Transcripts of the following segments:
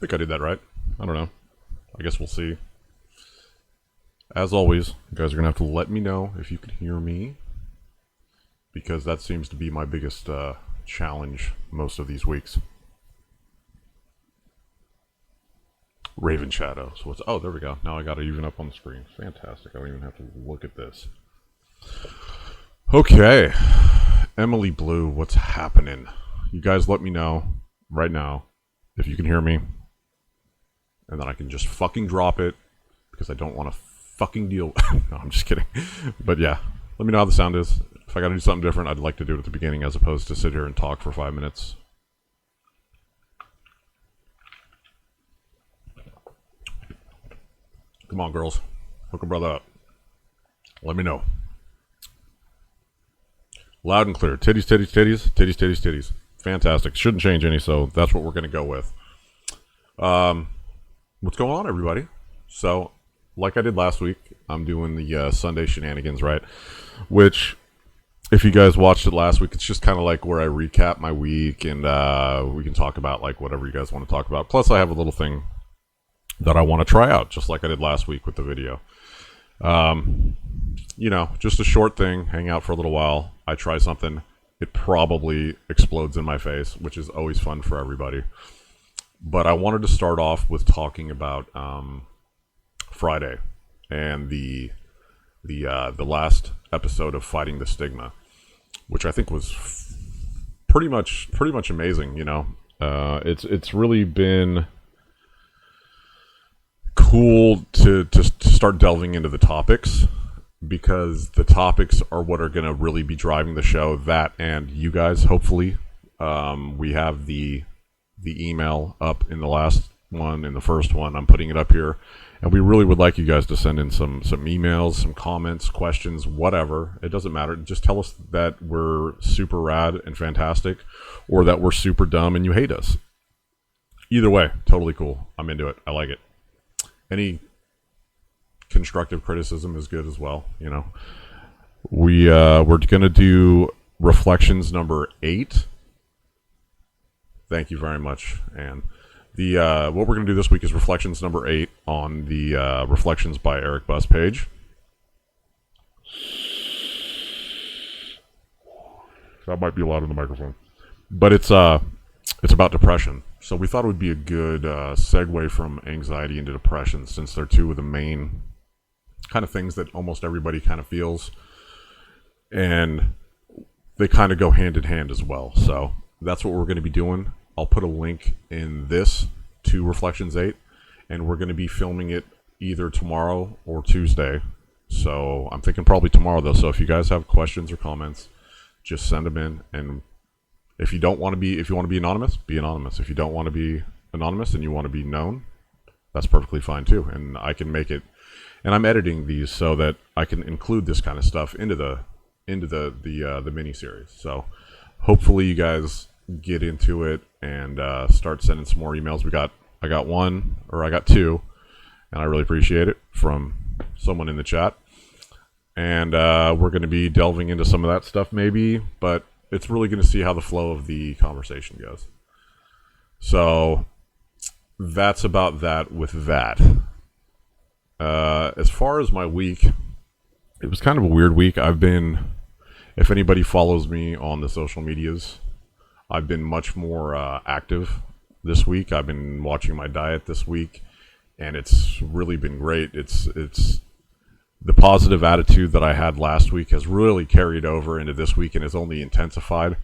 think I did that right. I don't know. I guess we'll see. As always, you guys are going to have to let me know if you can hear me, because that seems to be my biggest challenge most of these weeks. Raven Shadow. So what's... Oh, there we go. Now I got it even up on the screen. Fantastic. I don't even have to look at this. Okay. Emily Blue, what's happening? You guys let me know right now if you can hear me. And then I can just fucking drop it, because I don't want to fucking deal... No, I'm just kidding. But yeah, let me know how the sound is. If I gotta do something different, I'd like to do it at the beginning as opposed to sit here and talk for 5 minutes. Come on, girls. Hook a brother up. Let me know. Loud and clear. Titties, titties, titties. Titties, titties, titties. Fantastic. Shouldn't change any, so that's what we're going to go with. What's going on, everybody? So, like I did last week, I'm doing the Sunday Shenanigans, right? Which, if you guys watched it last week, it's just kind of like where I recap my week, and we can talk about like whatever you guys want to talk about. Plus, I have a little thing that I want to try out, just like I did last week with the video. You know, just a short thing, hang out for a little while. I try something, it probably explodes in my face, which is always fun for everybody. But I wanted to start off with talking about Friday and the last episode of Fighting the Stigma, which I think was pretty much amazing. You know, it's really been cool to start delving into the topics, because the topics are what are going to really be driving the show. That and you guys, hopefully. We have the email up in the last one, in the first one. I'm putting it up here, and we really would like you guys to send in some emails, some comments, questions, whatever. It doesn't matter. Just tell us that we're super rad and fantastic, or that we're super dumb and you hate us. Either way, totally cool. I'm into it. I like it. Any constructive criticism is good as well, you know. We're gonna do reflections number 8. Thank you very much. And the what we're gonna do this week is reflections number 8 on the Reflections by Eric Buss page. That might be a lot in the microphone, but it's about depression. So we thought it would be a good segue from anxiety into depression, since they're two of the main kind of things that almost everybody kind of feels, and they kind of go hand in hand as well. So that's what we're going to be doing. I'll put a link in this to Reflections 8, and we're going to be filming it either tomorrow or Tuesday. So I'm thinking probably tomorrow, though. So if you guys have questions or comments, just send them in. And if you don't want to be, if you want to be anonymous, be anonymous. If you don't want to be anonymous and you want to be known, that's perfectly fine too. And I can make it, and I'm editing these so that I can include this kind of stuff into the mini series. So hopefully you guys get into it and start sending some more emails. I got 2, and I really appreciate it, from someone in the chat. And we're going to be delving into some of that stuff maybe, but it's really going to see how the flow of the conversation goes. So that's about that with that. As far as my week, it was kind of a weird week. If anybody follows me on the social medias, I've been much more active this week. I've been watching my diet this week, and it's really been great. It's the positive attitude that I had last week has really carried over into this week, and is only intensified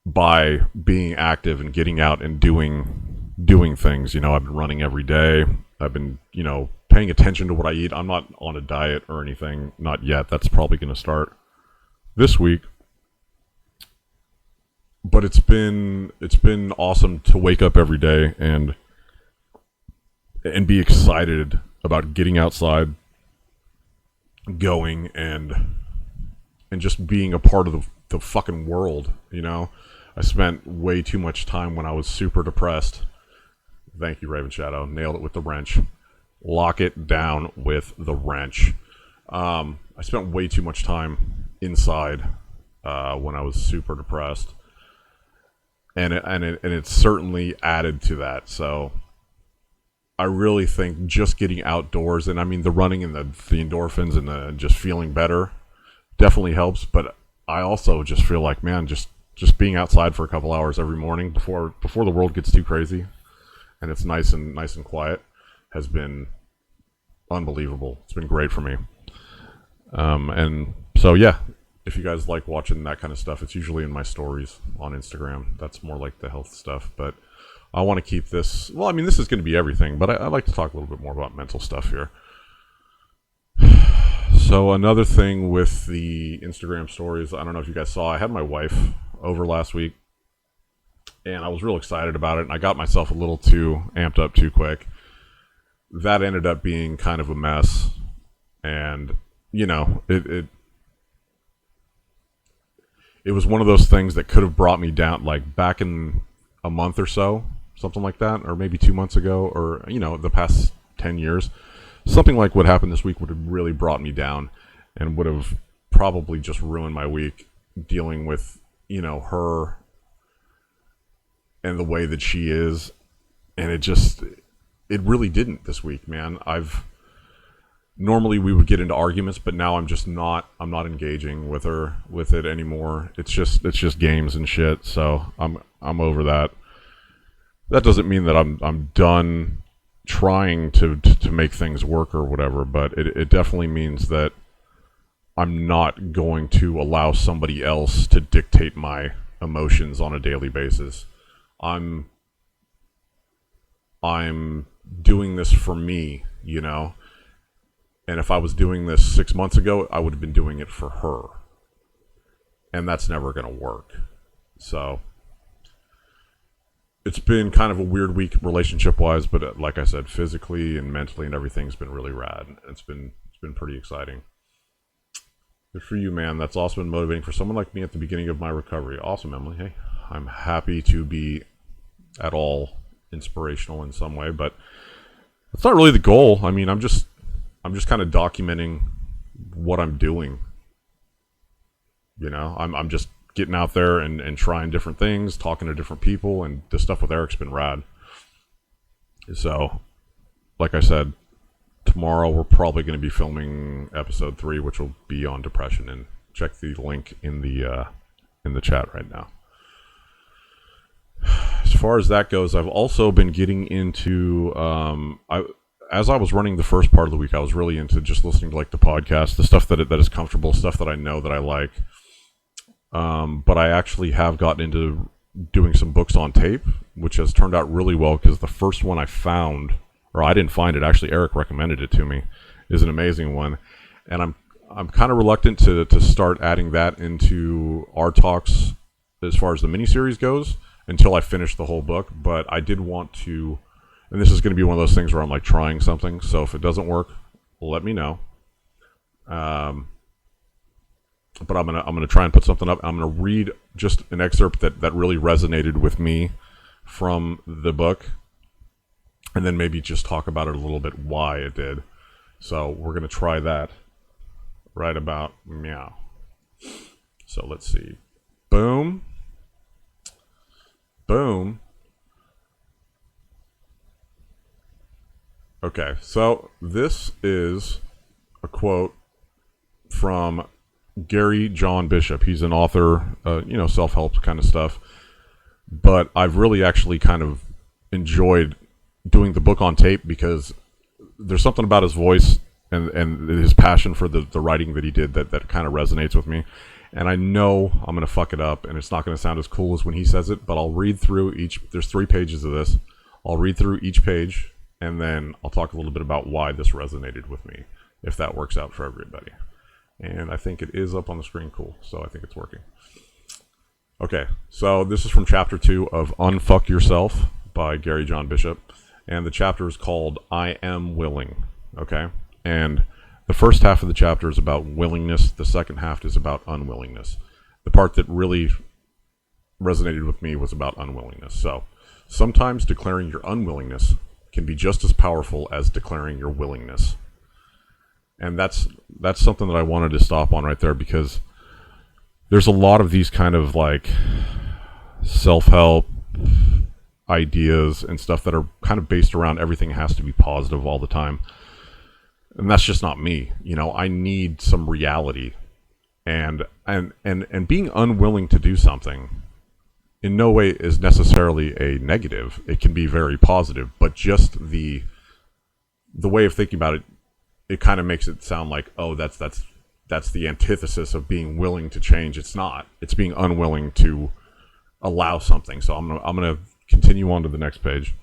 by being active and getting out and doing things. You know, I've been running every day. I've been, you know, paying attention to what I eat. I'm not on a diet or anything, not yet. That's probably going to start this week. But it's been awesome to wake up every day and be excited about getting outside, going and just being a part of the fucking world. You know, I spent way too much time when I was super depressed. Thank you, Raven Shadow. Nailed it with the wrench. Lock it down with the wrench. I spent way too much time inside when I was super depressed. and it's certainly added to that. So I really think just getting outdoors, and I mean the running and the endorphins and the just feeling better definitely helps. But I also just feel like, man, just being outside for a couple hours every morning before the world gets too crazy, and it's nice and quiet, has been unbelievable. It's been great for me. And so yeah, if you guys like watching that kind of stuff, it's usually in my stories on Instagram. That's more like the health stuff, but I want to keep this, well, I mean, this is going to be everything, but I like to talk a little bit more about mental stuff here. So another thing with the Instagram stories, I don't know if you guys saw, I had my wife over last week, and I was real excited about it, and I got myself a little too amped up too quick. That ended up being kind of a mess, and, you know, it was one of those things that could have brought me down, like, back in a month or so, something like that, or maybe 2 months ago, or, you know, the past 10 years. Something like what happened this week would have really brought me down and would have probably just ruined my week, dealing with, you know, her and the way that she is. And it really didn't this week, man. Normally we would get into arguments, but now I'm not engaging with her with it anymore. It's just games and shit. So I'm over that. That doesn't mean that I'm done trying to make things work or whatever, but it definitely means that I'm not going to allow somebody else to dictate my emotions on a daily basis. I'm doing this for me, you know? And if I was doing this 6 months ago, I would have been doing it for her. And that's never going to work. So it's been kind of a weird week relationship-wise, but like I said, physically and mentally and everything's been really rad. It's been pretty exciting. Good for you, man. That's also been motivating for someone like me at the beginning of my recovery. Awesome, Emily. Hey, I'm happy to be at all inspirational in some way, but that's not really the goal. I mean, I'm just kind of documenting what I'm doing. You know, I'm just getting out there and trying different things, talking to different people, and the stuff with Eric's been rad. So, like I said, tomorrow we're probably going to be filming episode 3, which will be on depression, and check the link in the chat right now. As far as that goes, I've also been getting into as I was running the first part of the week, I was really into just listening to like the podcast, the stuff that is comfortable, stuff that I know that I like. But I actually have gotten into doing some books on tape, which has turned out really well, because the first one I found, or I didn't find it, actually Eric recommended it to me, is an amazing one. And I'm kind of reluctant to start adding that into our talks as far as the miniseries goes until I finish the whole book. But I did want to, and this is going to be one of those things where I'm like trying something. So if it doesn't work, let me know. But I'm gonna try and put something up. I'm gonna read just an excerpt that really resonated with me from the book, and then maybe just talk about it a little bit, why it did. So we're gonna try that right about meow. So let's see. Boom. Boom. Okay, so this is a quote from Gary John Bishop. He's an author, self-help kind of stuff. But I've really actually kind of enjoyed doing the book on tape, because there's something about his voice and his passion for the writing that he did that kind of resonates with me. And I know I'm going to fuck it up, and it's not going to sound as cool as when he says it, but I'll read through there's 3 pages of this. I'll read through each page, and then I'll talk a little bit about why this resonated with me, if that works out for everybody. And I think it is up on the screen. Cool. So I think it's working. Okay. So this is from chapter 2 of Unfuck Yourself by Gary John Bishop. And the chapter is called I Am Willing. Okay. And the first half of the chapter is about willingness. The second half is about unwillingness. The part that really resonated with me was about unwillingness. So sometimes declaring your unwillingness can be just as powerful as declaring your willingness. And that's something that I wanted to stop on right there, because there's a lot of these kind of like self-help, ideas and stuff that are kind of based around everything has to be positive all the time. And that's just not me. You know, I need some reality. And being unwilling to do something in no way is necessarily a negative. It can be very positive, but just the way of thinking about it, it kind of makes it sound like, oh, that's the antithesis of being willing to change. It's not. It's being unwilling to allow something. So I'm gonna continue on to the next page.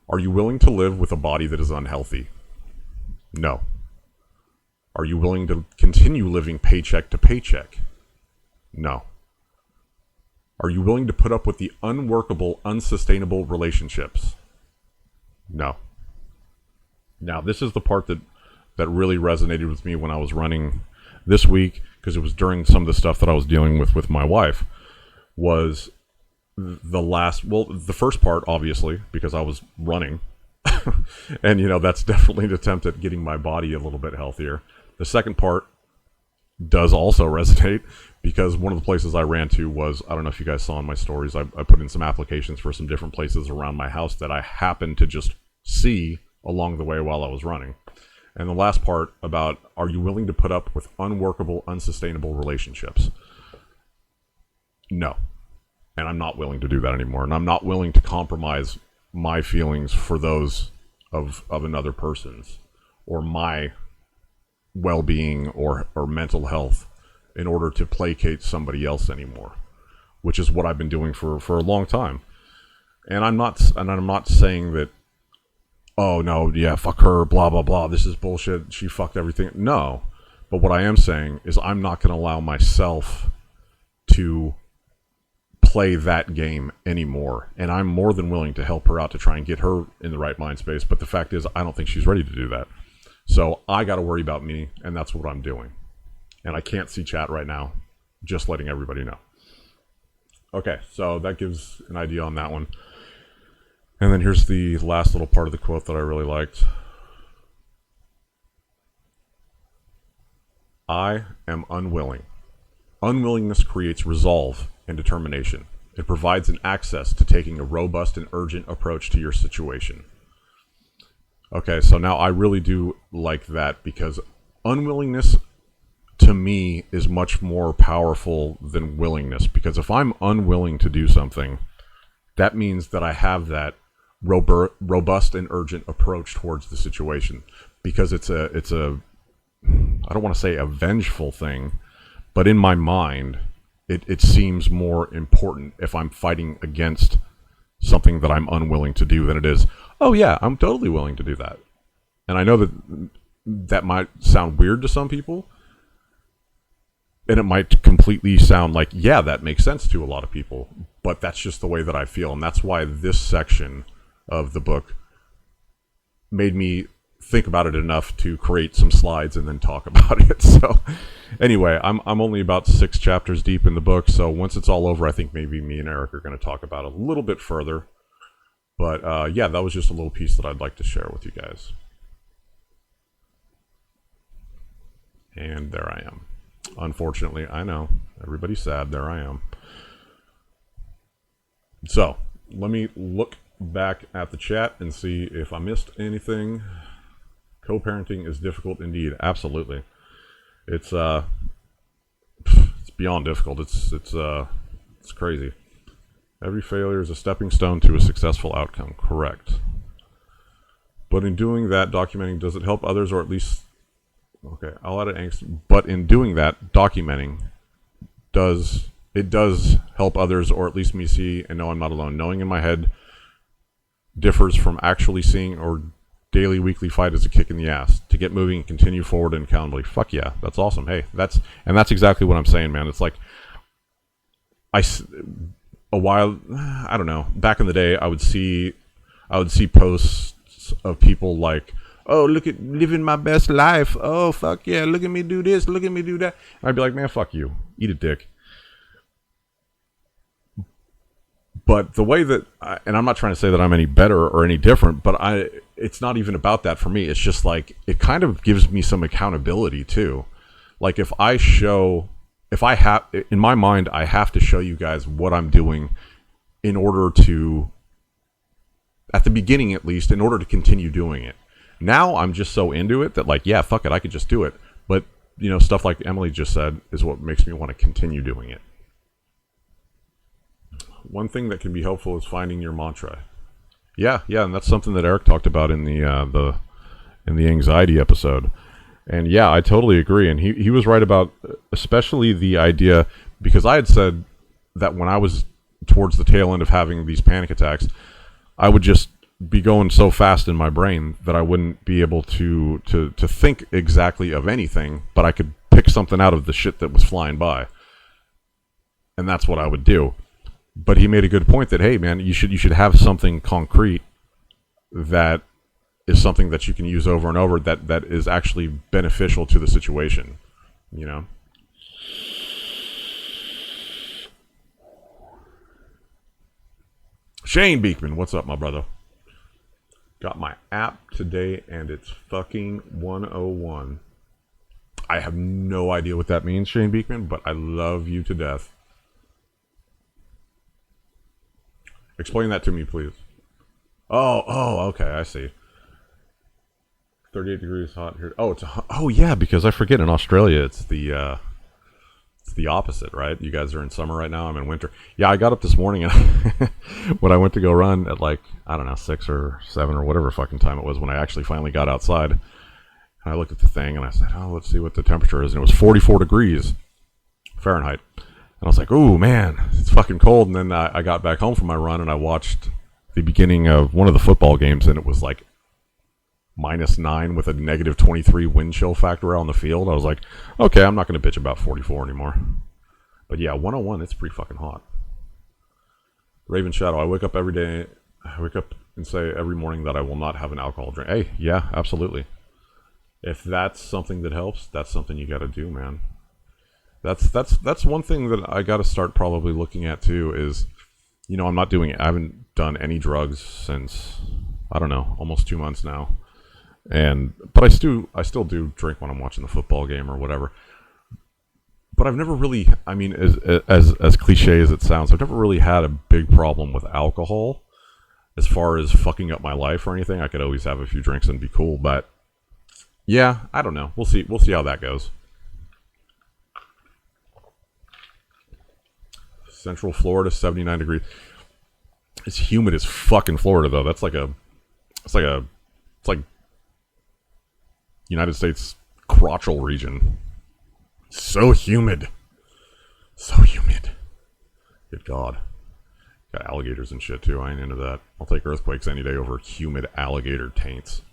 Are you willing to live with a body that is unhealthy? No. Are you willing to continue living paycheck to paycheck? No. Are you willing to put up with the unworkable, unsustainable relationships? No. Now, this is the part that really resonated with me when I was running this week, because it was during some of the stuff that I was dealing with my wife, was the first part, obviously, because I was running. And, you know, that's definitely an attempt at getting my body a little bit healthier. The second part does also resonate, because one of the places I ran to was, I don't know if you guys saw in my stories, I put in some applications for some different places around my house that I happened to just see along the way while I was running. And the last part about, are you willing to put up with unworkable, unsustainable relationships? No. And I'm not willing to do that anymore. And I'm not willing to compromise my feelings for those of another person's, or my well-being or mental health, in order to placate somebody else anymore, which is what I've been doing for a long time. And I'm not saying that, oh no, yeah, fuck her, blah blah blah, this is bullshit, she fucked everything. No. But what I am saying is, I'm not going to allow myself to play that game anymore. And I'm more than willing to help her out to try and get her in the right mind space. But the fact is, I don't think she's ready to do that. So I got to worry about me, and that's what I'm doing. And I can't see chat right now, just letting everybody know. Okay, so that gives an idea on that one. And then here's the last little part of the quote that I really liked. I am unwilling. Unwillingness creates resolve and determination. It provides an access to taking a robust and urgent approach to your situation. Okay, so now I really do like that, because unwillingness to me is much more powerful than willingness. Because if I'm unwilling to do something, that means that I have that robust and urgent approach towards the situation. Because it's a I don't want to say a vengeful thing, but in my mind, it seems more important if I'm fighting against something that I'm unwilling to do than it is, oh yeah, I'm totally willing to do that. And I know that might sound weird to some people, and it might completely sound like, yeah, that makes sense to a lot of people, but that's just the way that I feel. And that's why this section of the book made me think about it enough to create some slides and then talk about it. So anyway, I'm only about 6 chapters deep in the book, so once it's all over, I think maybe me and Eric are going to talk about it a little bit further. But yeah, that was just a little piece that I'd like to share with you guys. And there I am. Unfortunately, I know, everybody's sad, there I am. So let me look back at the chat and see if I missed anything. Co-parenting is difficult indeed. Absolutely. It's beyond difficult. It's crazy. Every failure is a stepping stone to a successful outcome. Correct. But in doing that, documenting, does it help others, or at least, okay, I'll add an angst. But in doing that, documenting, does help others, or at least me see and know I'm not alone. Knowing in my head differs from actually seeing, or daily, weekly fight is a kick in the ass to get moving and continue forward and accountability. Fuck yeah, that's awesome. Hey, that's exactly what I'm saying, man. It's like, a while, I don't know, back in the day, I would see posts of people like, oh, look at living my best life. Oh, fuck yeah, look at me do this, look at me do that. And I'd be like, man, fuck you, eat a dick. But the way that, and I'm not trying to say that I'm any better or any different, but it's not even about that for me. It's just like, it kind of gives me some accountability too. Like if I show if I have, in my mind, I have to show you guys what I'm doing in order to, at the beginning at least, in order to continue doing it. Now I'm just so into it that, like, yeah, fuck it, I could just do it. But, you know, stuff like Emily just said is what makes me want to continue doing it. One thing that can be helpful is finding your mantra. Yeah, and that's something that Eric talked about in the anxiety episode. And yeah, I totally agree. And he was right about especially the idea, because I had said that when I was towards the tail end of having these panic attacks, I would just be going so fast in my brain that I wouldn't be able to think exactly of anything, but I could pick something out of the shit that was flying by. And that's what I would do. But he made a good point that, hey man, you should have something concrete that is something that you can use over and over that is actually beneficial to the situation, you know? Shane Beekman, what's up, my brother? Got my app today, and it's fucking 101. I have no idea what that means, Shane Beekman, but I love you to death. Explain that to me, please. Oh, okay, I see. 38 degrees hot here. Oh, yeah, because I forget, in Australia, it's the opposite, right? You guys are in summer right now. I'm in winter. Yeah, I got up this morning and when I went to go run at, like, I don't know, 6 or 7 or whatever fucking time it was when I actually finally got outside. And I looked at the thing and I said, oh, let's see what the temperature is. And it was 44 degrees Fahrenheit. And I was like, ooh, man, it's fucking cold. And then I got back home from my run and I watched the beginning of one of the football games, and it was like -9 with a -23 wind chill factor out on the field. I was like, okay, I'm not going to bitch about 44 anymore. But yeah, 101, it's pretty fucking hot. Raven Shadow, I wake up every day. I wake up and say every morning that I will not have an alcohol drink. Hey, yeah, absolutely. If that's something that helps, that's something you got to do, man. That's one thing that I got to start probably looking at too is, you know, I haven't done any drugs since, I don't know, almost 2 months now. But I still do drink when I'm watching the football game or whatever. But I've never really, I mean, as cliche as it sounds, I've never really had a big problem with alcohol as far as fucking up my life or anything. I could always have a few drinks and be cool, but yeah, I don't know. We'll see how that goes. Central Florida, 79 degrees. It's humid as fucking Florida though. It's like United States crotchal region. So humid. Good God. Got alligators and shit too. I ain't into that. I'll take earthquakes any day over humid alligator taints.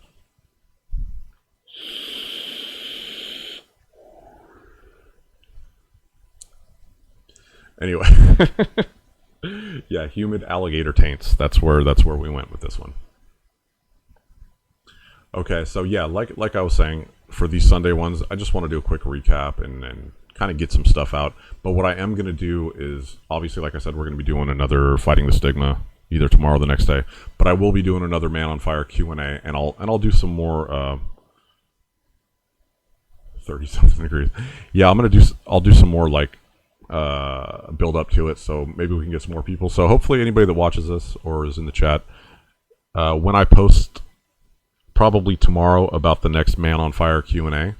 Anyway. Yeah, humid alligator taints. That's where we went with this one. Okay, so yeah, like I was saying, for these Sunday ones, I just want to do a quick recap and kind of get some stuff out. But what I am going to do is, obviously, like I said, we're going to be doing another Fighting the Stigma either tomorrow or the next day. But I will be doing another Man on Fire Q&A, and I'll do some more 30-something degrees. Yeah, I'll do some more like build up to it, so maybe we can get some more people. So hopefully anybody that watches this or is in the chat, when I post probably tomorrow about the next Man on Fire Q&A,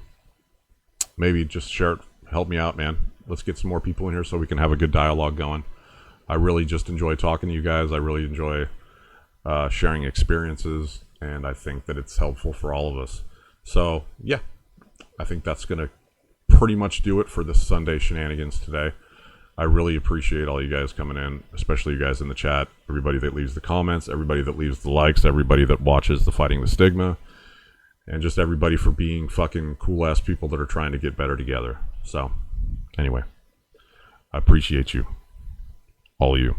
maybe just share it. Help me out, man. Let's get some more people in here so we can have a good dialogue going. I really just enjoy talking to you guys. I really enjoy sharing experiences, and I think that it's helpful for all of us. So yeah, I think that's gonna pretty much do it for this Sunday Shenanigans today. I really appreciate all you guys coming in, especially you guys in the chat, everybody that leaves the comments, everybody that leaves the likes, everybody that watches the Fighting the Stigma, and just everybody for being fucking cool-ass people that are trying to get better together. So, anyway, I appreciate you. All of you.